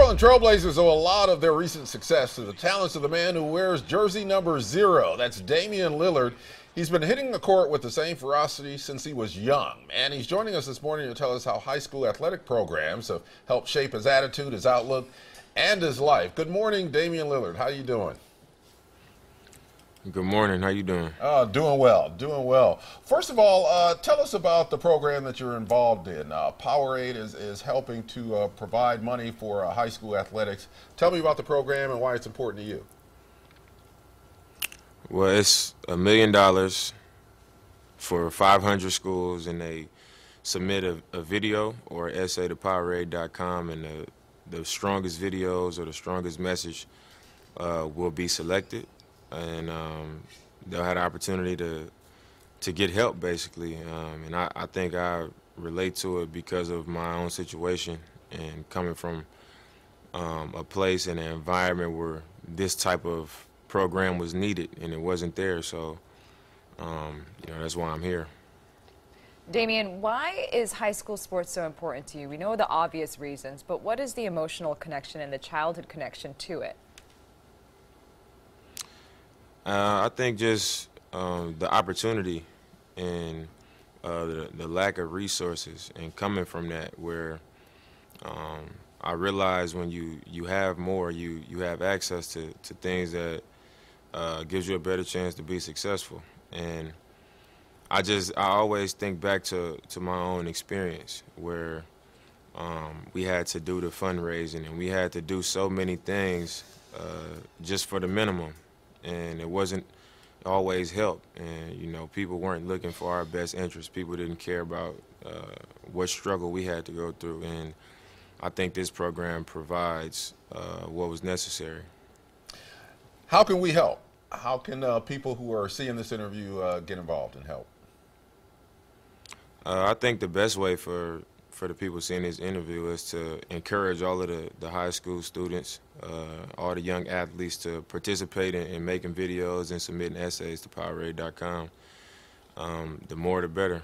Portland Trailblazers owe a lot of their recent success to the talents of the man who wears jersey number 0. That's Damian Lillard. He's been hitting the court with the same ferocity since he was young. And he's joining us this morning to tell us how high school athletic programs have helped shape his attitude, his outlook, and his life. Good morning, Damian Lillard. How you doing? Good morning. How you doing? Doing well, doing well. First of all, tell us about the program that you're involved in. Powerade is helping to provide money for high school athletics. Tell me about the program and why it's important to you. Well, it's $1 million for 500 schools, and they submit a video or essay to Powerade.com, and the strongest videos or the strongest message will be selected. And they'll have the opportunity to get help, basically. And I think I relate to it because of my own situation and coming from a place and an environment where this type of program was needed and it wasn't there. So, that's why I'm here. Damian, why is high school sports so important to you? We know the obvious reasons, but what is the emotional connection and the childhood connection to it? I think just the opportunity and the lack of resources, and coming from that, where I realize when you have more, you have access to things that gives you a better chance to be successful. And I always think back to my own experience where we had to do the fundraising and we had to do so many things just for the minimum. And it wasn't always help, and people weren't looking for our best interests. People didn't care about what struggle we had to go through, and I think this program provides what was necessary. How can we help? How can people who are seeing this interview get involved and help? I think the best way for the people seeing this interview is to encourage all of the high school students, all the young athletes, to participate in making videos and submitting essays to Powerade.com. The more, the better.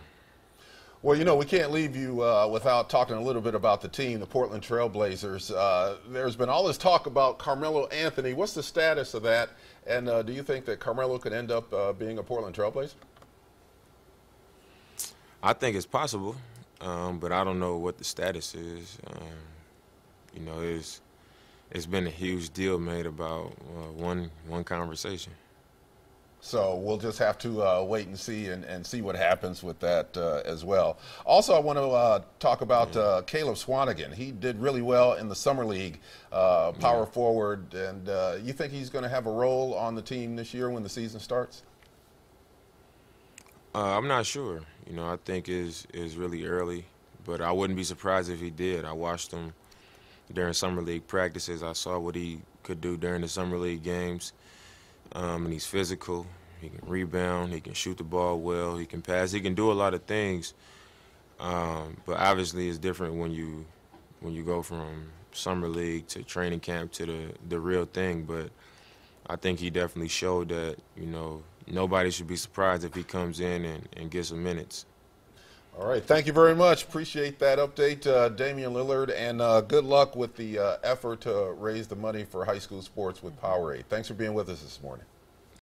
Well, we can't leave you without talking a little bit about the team, the Portland Trailblazers. There's been all this talk about Carmelo Anthony. What's the status of that? And do you think that Carmelo could end up being a Portland Trailblazer? I think it's possible. But I don't know what the status is. It's been a huge deal made about one conversation. So we'll just have to wait and see what happens with that as well. Also, I want to talk about Caleb Swanigan. He did really well in the Summer League, power forward, and you think he's going to have a role on the team this year when the season starts? I'm not sure. I think is really early, but I wouldn't be surprised if he did. I watched him during Summer League practices. I saw what he could do during the Summer League games. And he's physical. He can rebound. He can shoot the ball well. He can pass. He can do a lot of things. But obviously, it's different when you go from Summer League to training camp to the real thing. But I think he definitely showed that, nobody should be surprised if he comes in and gets some minutes. All right. Thank you very much. Appreciate that update, Damian Lillard, and good luck with the effort to raise the money for high school sports with Powerade. Thanks for being with us this morning.